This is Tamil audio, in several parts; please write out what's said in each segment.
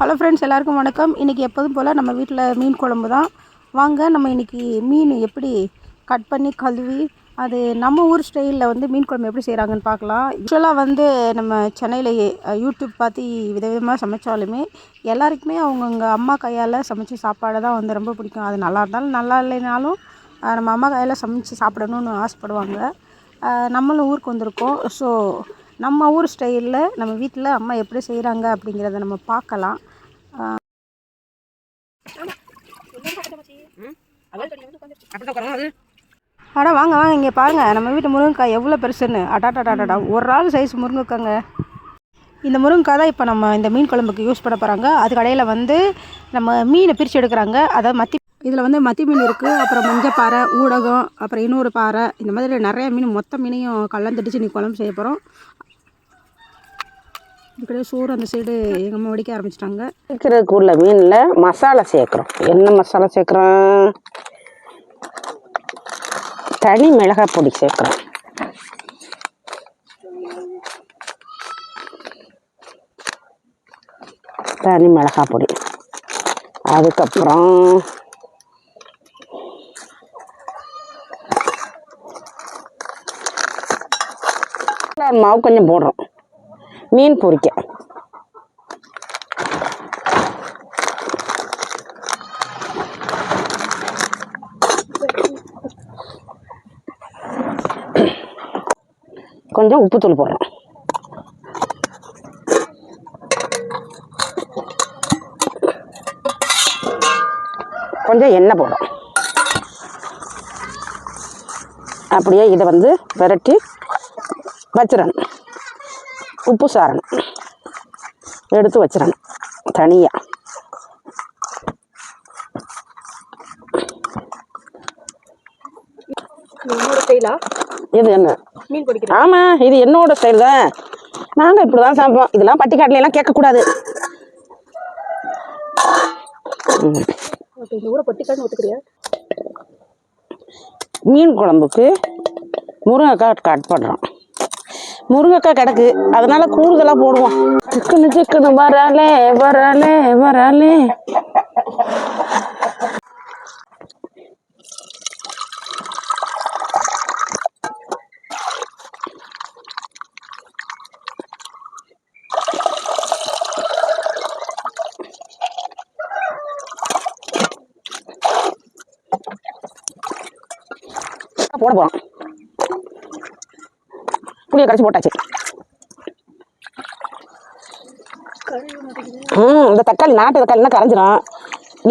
ஹலோ ஃப்ரெண்ட்ஸ், எல்லாருக்கும் வணக்கம். இன்றைக்கி எப்போதும் போல் நம்ம வீட்டில் மீன் குழம்பு தான். வாங்க நம்ம இன்றைக்கி மீன் எப்படி கட் பண்ணி கழுவி அது நம்ம ஊர் ஸ்டைலில் வந்து மீன் குழம்பு எப்படி செய்கிறாங்கன்னு பார்க்கலாம். யூஸ்வலாக வந்து நம்ம சென்னையிலேயே யூடியூப் பார்த்து விதவிதமாக சமைச்சாலுமே எல்லாருக்குமே அவங்கவுங்க அம்மா கையால் சமைச்ச சாப்பாடு தான் வந்து ரொம்ப பிடிக்கும். அது நல்லா இருந்தாலும் நல்லா இல்லைனாலும் நம்ம அம்மா கையால் சமைச்சு சாப்பிடணுன்னு ஆசைப்படுவாங்க. நம்மளும் ஊருக்கு வந்திருக்கோம். ஸோ நம்ம ஊர் ஸ்டைலில் நம்ம வீட்டில் அம்மா எப்படி செய்கிறாங்க அப்படிங்கிறத நம்ம பார்க்கலாம். அடா வாங்க வாங்க, இங்கே பாருங்கள் நம்ம வீட்டு முருங்கைக்காய் எவ்வளோ பெருசுன்னு. அடாடாடாடா, ஒரு ஆள் சைஸ் முருங்கைக்காங்க. இந்த முருங்கைக்காய் தான் இப்போ நம்ம இந்த மீன் குழம்புக்கு யூஸ் பண்ண போகிறாங்க. அது கடையில் வந்து நம்ம மீனை பிரித்து எடுக்கிறாங்க. அதாவது மத்தி, இதில் வந்து மத்தி மீன் இருக்குது, அப்புறம் மஞ்சப்பாறை, ஊடகம், அப்புறம் இன்னொரு பாறை, இந்த மாதிரி நிறைய மீன், மொத்த மீனையும் கலந்துடிச்சு நீ குழம்பு செய்ய போகிறோம். இப்படியே சோறு அந்த சைடு எங்கள் அம்மா வடிக்க ஆரம்பிச்சிட்டாங்க. இருக்கிறதுக்கு உள்ள மீனில் மசாலா சேர்க்குறோம். என்ன மசாலா சேர்க்குறோம்? தனி மிளகாய் பொடி சேர்க்குறோம். தனி மிளகாய் பொடி. அதுக்கப்புறம் மாவு கொஞ்சம் போடுறோம் மீன் பொரிக்க. கொஞ்சம் உப்புத்தூள் போடுறோம். கொஞ்சம் எண்ணெய் போடுறோம். அப்படியே இதை வந்து விரட்டி வச்சிடணும். உப்பு சாரணும், எடுத்து வச்சிடணும் தனியாக. இது என்ன மீன் பொரிக்கிறது? ஆமாம், இது என்னோட ஸ்டைல் தான். நாங்கள் இப்படி தான் சாப்பிடுவோம். இதெல்லாம் பட்டிக்காட்டில எல்லாம் கேட்கக்கூடாது. மீன் குழம்புக்கு முருங்கைக்காய் கட் பண்ணுறோம். முருங்கைக்காய் கிடக்கு, அதனால கூடுதலாக போடுவோம். சிக்கனு சிக்கனு வராலே வராலே வராலே. போட போகிறோம். புளியை கரைச்சி போட்டாச்சு. இந்த தக்காளி நாட்டு தக்காளினா கரைஞ்சிடும்.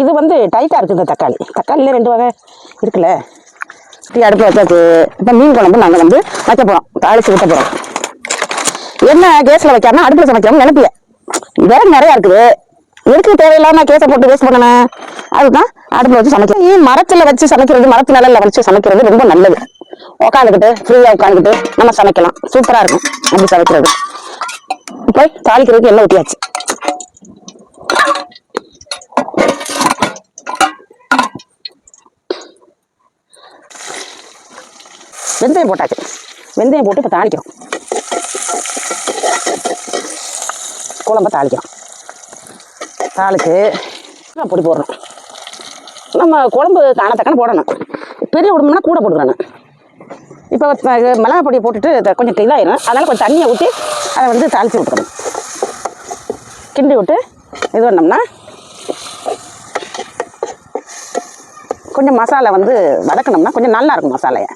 இது வந்து டைட்டாக இருக்குது. இந்த தக்காளியில் 2 வகை இருக்குல்ல. அடுப்பில் வச்சாச்சு. இப்போ மீன் குழம்பு நாங்கள் வந்து வைக்க போகிறோம். தாளித்து ஊற்ற போகிறோம். என்ன கேஸில் வைக்காம அடுப்பில் சமைக்கிறோம் நினைப்பிய. விறகு நிறையா இருக்குது, எதுக்கு தேவையில்லாம கேஸை போட்டு வேஸ்ட் பண்ணணும். அதுதான் அடுப்பில் வச்சு சமைக்கிறோம். மரத்தில் வச்சு சமைக்கிறது, மரத்து நிழல்ல வச்சு சமைக்கிறது ரொம்ப நல்லது. உட்காந்துக்கிட்டு ஃப்ரீயாக உட்காந்துக்கிட்டு நம்ம சமைக்கலாம். சூப்பராக இருக்கும் அப்படி சமைக்கிறது. இப்போ தாளிக்கிறதுக்கு எண்ணெய் ஊற்றியாச்சு. வெந்தயம் போட்டாச்சு. வெந்தயம் போட்டு இப்போ தாளிக்கிறோம். குழம்ப தாளிக்கிறோம். தாளித்து பொடி போடுறோம். நம்ம குழம்பு காணத்தக்கன போடணும். பெரிய உடம்புனா கூட போட்டுக்கிறேன். இப்போ மிளகா பொடியை போட்டுட்டு கொஞ்சம் இதாயிரும். அதனால் கொஞ்சம் தண்ணியை ஊற்றி அதை வந்து தாளித்து விட்டுக்கணும். கிண்டி விட்டு இது பண்ணோம்னா கொஞ்சம் மசாலா வந்து வதக்கணும்னா கொஞ்சம் நல்லாயிருக்கும். மசாலையை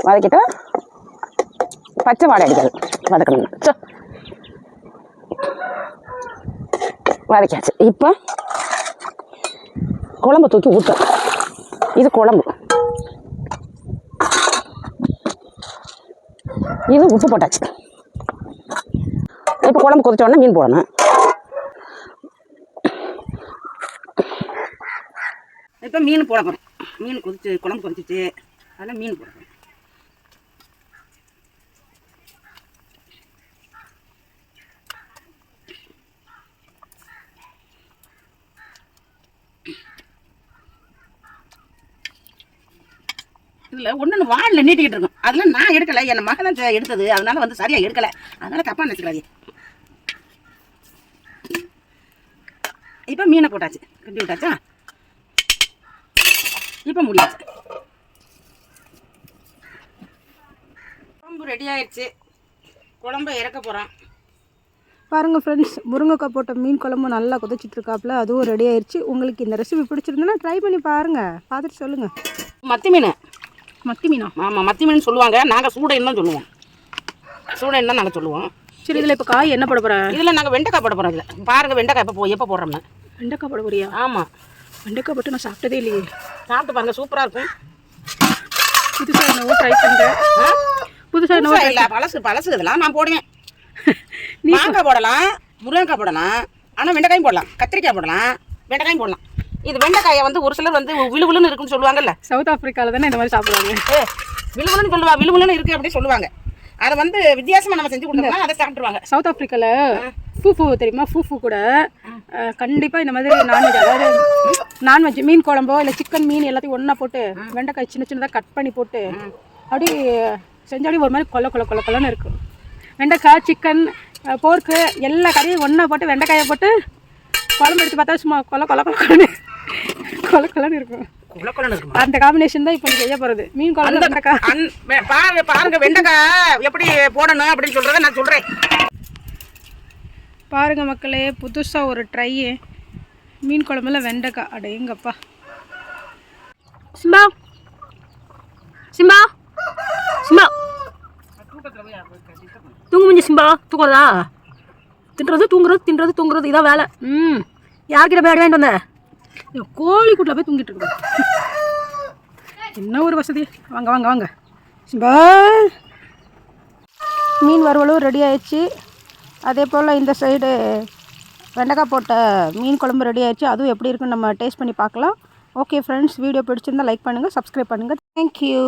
வதக்கிட்டு பச்சை வாடை அடிக்காது வதக்கணும்னா. வதக்கியாச்சு. இப்போ குழம்பு தூக்கி ஊற்றும். இது குழம்பு. இது உப்பு போட்டாச்சு. இப்போ குழம்பு கொதிச்ச உடனே மீன் போடணும். இப்போ மீன் போட போகிறோம். மீன் கொதிச்சு, குழம்பு கொதிச்சிச்சு, அதனால் மீன் போட போகிறோம். இதில் ஒன்று வாழில் நீட்டிக்கிட்டு இருக்கும். அதெல்லாம் நான் எடுக்கலை, என் மகன் தான் எடுத்தது. அதனால வந்து சரியாக எடுக்கலை. அதனால தப்பாக நினச்சிக்கிறாங்க. இப்போ மீனை போட்டாச்சு, கட்டி விட்டாச்சா, இப்போ முடியாச்சு. குழம்பு ரெடி ஆயிடுச்சு, குழம்பு இறக்க போகிறோம். பாருங்கள் ஃப்ரெண்ட்ஸ், முருங்கைக்காய் போட்ட மீன் குழம்பு நல்லா கொதிச்சிட்ருக்காப்புல, அதுவும் ரெடி ஆயிடுச்சு. உங்களுக்கு இந்த ரெசிபி பிடிச்சிருந்ததுன்னா ட்ரை பண்ணி பாருங்கள், பார்த்துட்டு சொல்லுங்கள். மத்தி மீன். மத்தி மீனா? ஆமாம், மத்தி மீன் சொல்லுவாங்க, நாங்கள் சூடைன்னு தான் சொல்லுவோம். சூடைன்னு தான் நாங்கள் சொல்லுவோம். சரி, இதில் இப்போ காய் என்ன போட போகிறேன்? இதில் நாங்கள் வெண்டைக்காய் போட போகிறோம். இதில் பாருங்கள், வெண்டைக்காய் எப்போ போடுறோம்னு. வெண்டைக்காய் போட போறியா? ஆமாம், வெண்டைக்காய் போட்டு நான் சாப்பிட்டதே இல்லையே. சாப்பிட்டு பாருங்கள், சூப்பராக இருக்கும். புதுசாக என்னவோ ட்ரை பண்ணுறேன். புதுசாக என்னவோ இல்லை, பழசு இதெல்லாம் நான் போடுவேன். மாங்காய் போடலாம், முருங்கைக்காய் போடலாம், ஆனால் வெண்டைக்காயும் போடலாம், கத்திரிக்காய் போடலாம், வெண்டைக்காயும் போடலாம். இது வெண்டைக்காயை வந்து ஒரு சிலர் வந்து விழுவிழுன்னு இருக்குன்னு சொல்லுவாங்கல்ல. சவுத் ஆஃப்ரிக்காவில் தானே இந்த மாதிரி சாப்பிடுவாங்க. விழுவிழுன்னு சொல்லுவா, விழுவிழுன்னு இருக்குது அப்படின்னு சொல்லுவாங்க. அதை வந்து வித்தியாசமாக நம்ம செஞ்சு கொடுத்தோம்னா அதை சாப்பிட்ருவாங்க. சவுத் ஆஃப்ரிக்காவில் ஃபூஃபு தெரியுமா? ஃபூஃபு கூட கண்டிப்பாக இந்த மாதிரி நான்வெஜ், அதாவது நான்வெஜ் மீன் குழம்போ இல்லை சிக்கன் மீன் எல்லாத்தையும் ஒன்றா போட்டு வெண்டைக்காய் சின்ன சின்னதாக கட் பண்ணி போட்டு அப்படி செஞ்சாடி ஒரு மாதிரி கொல்லன்னு இருக்கும். வெண்டைக்காய், சிக்கன், போர்க்கு எல்லா கறியும் ஒன்றா போட்டு வெண்டைக்காயை போட்டு குழம்பு எடுத்து பார்த்தா சும்மா கொல்லன்னு இருக்கும். அந்த காம்பினேஷன் தான் இப்போ செய்ய போகிறது. மீன் குழம்பு வெண்டைக்காய். பாருங்க வெண்டைக்காய் எப்படி போடணும் அப்படின்னு சொல்கிறத நான் சொல்கிறேன். பாருங்க மக்களே, புதுசாக ஒரு ட்ரை மீன் குழம்புல வெண்டைக்காய். அடேங்கப்பா. சிம்பா சிம்பா சிம்பா தூங்கு முடிஞ்சு. சிம்பா தூங்குறதா? தூங்குறது இதான் வேலை. யார்கிட்ட போய் வாங்கிட்டு வந்தேன்? கோழி கூட்டில் போய் தூங்கிட்டு இருக்கோம். என்ன ஒரு வசதி. வாங்க சிம்பா. மீன் வறுவலும் ரெடி ஆயிடுச்சு. அதே போல் இந்த சைடு வெண்டைக்காய் போட்ட மீன் குழம்பு ரெடி ஆயிடுச்சு. அதுவும் எப்படி இருக்குன்னு நம்ம டேஸ்ட் பண்ணி பார்க்கலாம். ஓகே ஃப்ரெண்ட்ஸ், வீடியோ பிடிச்சிருந்தால் லைக் பண்ணுங்கள், சப்ஸ்கிரைப் பண்ணுங்கள். தேங்க்யூ.